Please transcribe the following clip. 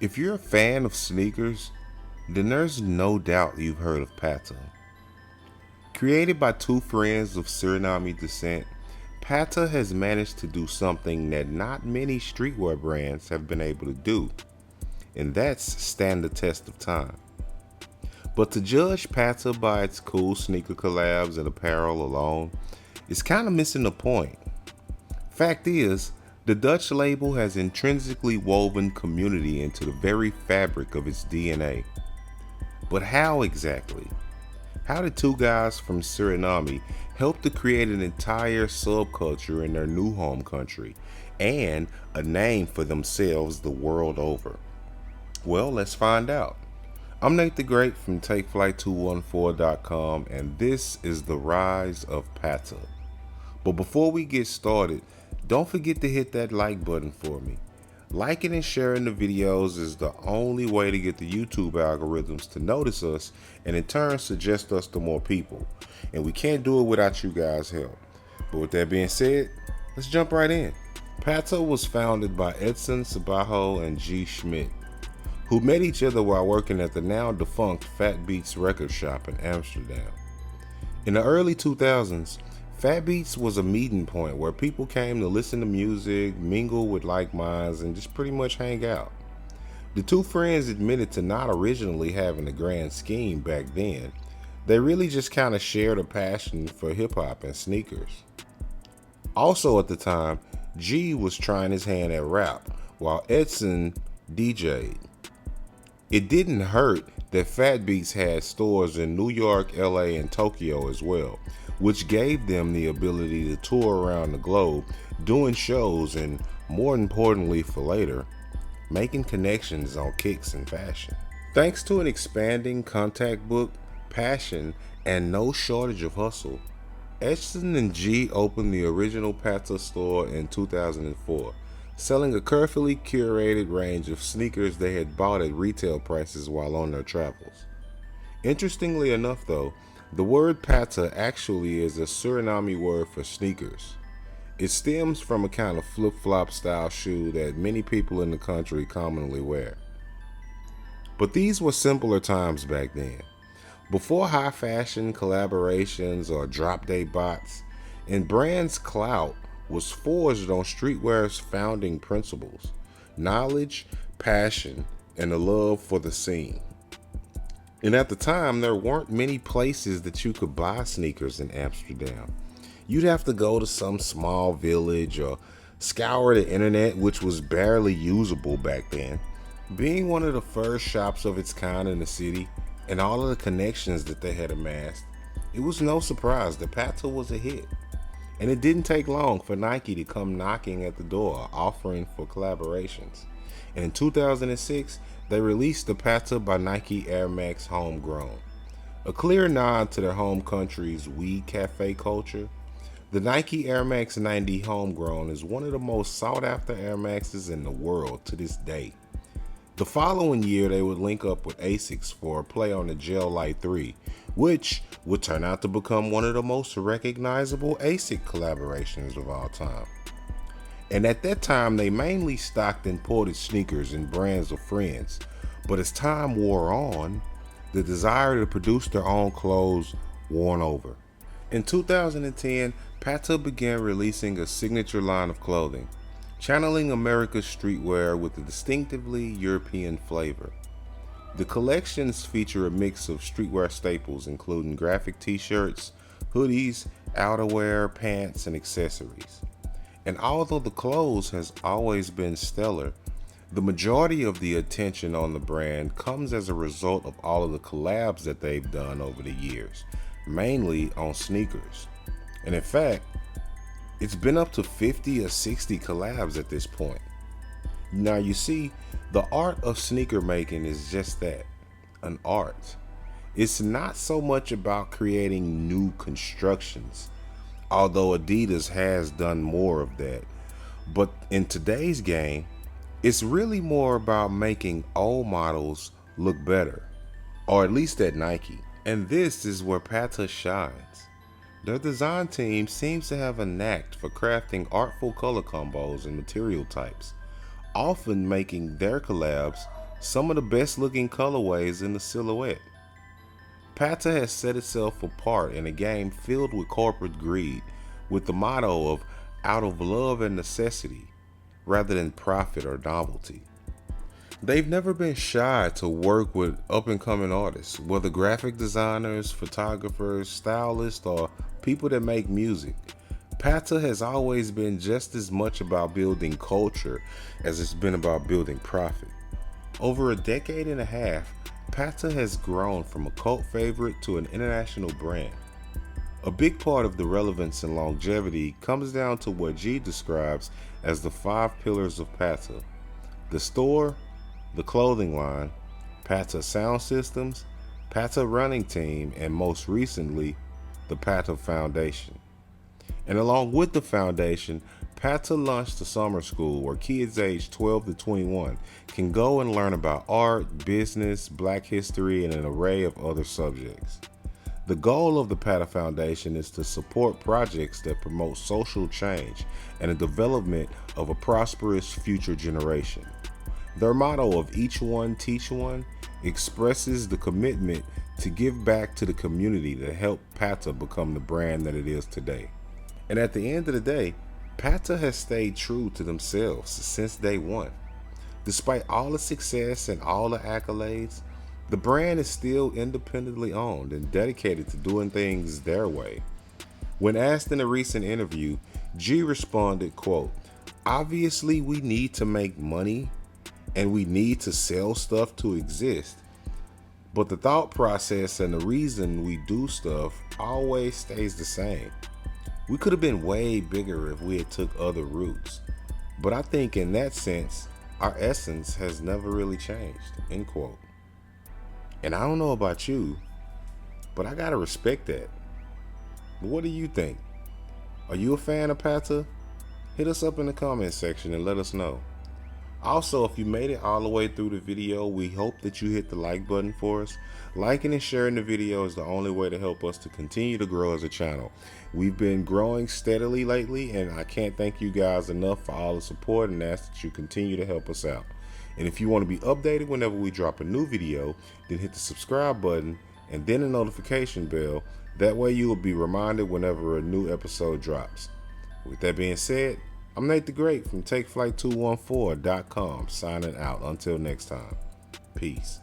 If you're a fan of sneakers, then there's no doubt you've heard of Patta. Created by two friends of Suriname descent, Patta has managed to do something that not many streetwear brands have been able to do, and that's stand the test of time. But to judge Patta by its cool sneaker collabs and apparel alone is kind of missing the point. Fact is, the Dutch label has intrinsically woven community into the very fabric of its DNA. But how exactly? How did two guys from Suriname help to create an entire subculture in their new home country and a name for themselves the world over? Well, let's find out. I'm Nate the Great from Takeflight214.com, and this is the Rise of Patta. But before we get started, don't forget to hit that like button for me. Liking and sharing the videos is the only way to get the YouTube algorithms to notice us and in turn suggest us to more people. And we can't do it without you guys' help. But with that being said, let's jump right in. Patta was founded by Edson Sabajo and G. Schmidt, who met each other while working at the now defunct Fat Beats record shop in Amsterdam. In the early 2000s, Fat Beats was a meeting point where people came to listen to music, mingle with like minds, and just pretty much hang out. The two friends admitted to not originally having a grand scheme back then. They really just kind of shared a passion for hip hop and sneakers. Also at the time, G was trying his hand at rap, while Edson DJ'd. It didn't hurt that Fat Beats had stores in New York, LA, and Tokyo as well, which gave them the ability to tour around the globe, doing shows and, more importantly for later, making connections on kicks and fashion. Thanks to an expanding contact book, passion, and no shortage of hustle, Edson and G opened the original Patta store in 2004, selling a carefully curated range of sneakers they had bought at retail prices while on their travels. Interestingly enough though, the word Patta actually is a Suriname word for sneakers. It stems from a kind of flip-flop style shoe that many people in the country commonly wear. But these were simpler times back then. Before high fashion collaborations or drop day bots, and brands' clout was forged on streetwear's founding principles: knowledge, passion, and a love for the scene. And at the time, there weren't many places that you could buy sneakers in Amsterdam. You'd have to go to some small village or scour the internet, which was barely usable back then. Being one of the first shops of its kind in the city, and all of the connections that they had amassed, it was no surprise that Patta was a hit. And it didn't take long for Nike to come knocking at the door, offering for collaborations. And in 2006, they released the Patta by Nike Air Max Homegrown. A clear nod to their home country's weed cafe culture, the Nike Air Max 90 Homegrown is one of the most sought after Air Maxes in the world to this day. The following year, they would link up with Asics for a play on the Gel Light 3, which would turn out to become one of the most recognizable ASIC collaborations of all time. And at that time, they mainly stocked imported sneakers in brands of friends, but as time wore on, the desire to produce their own clothes won over. In 2010, Patta began releasing a signature line of clothing, channeling America's streetwear with a distinctively European flavor. The collections feature a mix of streetwear staples including graphic t-shirts, hoodies, outerwear, pants, and accessories. And although the clothes has always been stellar, the majority of the attention on the brand comes as a result of all of the collabs that they've done over the years, mainly on sneakers. And in fact, it's been up to 50 or 60 collabs at this point. Now you see, the art of sneaker making is just that, an art. It's not so much about creating new constructions, although Adidas has done more of that. But in today's game, it's really more about making old models look better, or at least at Nike. And this is where Patta shines. Their design team seems to have a knack for crafting artful color combos and material types, often making their collabs some of the best looking colorways in the silhouette. Patta has set itself apart in a game filled with corporate greed, with the motto of out of love and necessity, rather than profit or novelty. They've never been shy to work with up-and-coming artists, whether graphic designers, photographers, stylists, or people that make music. Patta has always been just as much about building culture as it's been about building profit. Over a decade and a half, Patta has grown from a cult favorite to an international brand. A big part of the relevance and longevity comes down to what G describes as the 5 pillars of Patta: the store, the clothing line, Patta sound systems, Patta running team, and most recently, the Patta Foundation. And along with the foundation, Patta launched a summer school where kids aged 12 to 21 can go and learn about art, business, black history, and an array of other subjects. The goal of the Patta Foundation is to support projects that promote social change and the development of a prosperous future generation. Their motto of each one, teach one expresses the commitment to give back to the community that helped Patta become the brand that it is today. And at the end of the day, Patta has stayed true to themselves since day one. Despite all the success and all the accolades, the brand is still independently owned and dedicated to doing things their way. When asked in a recent interview, G responded, quote, "Obviously we need to make money and we need to sell stuff to exist, but the thought process and the reason we do stuff always stays the same. We could have been way bigger if we had took other routes, but I think in that sense, our essence has never really changed," end quote. And I don't know about you, but I gotta respect that. But what do you think? Are you a fan of Patta? Hit us up in the comment section and let us know. Also, if you made it all the way through the video, we hope that you hit the like button for us. Liking and sharing the video is the only way to help us to continue to grow as a channel. We've been growing steadily lately, and I can't thank you guys enough for all the support and ask that you continue to help us out. And if you want to be updated whenever we drop a new video, then hit the subscribe button and then the notification bell. That way you will be reminded whenever a new episode drops. With that being said, I'm Nate the Great from Takeflight214.com signing out. Until next time, peace.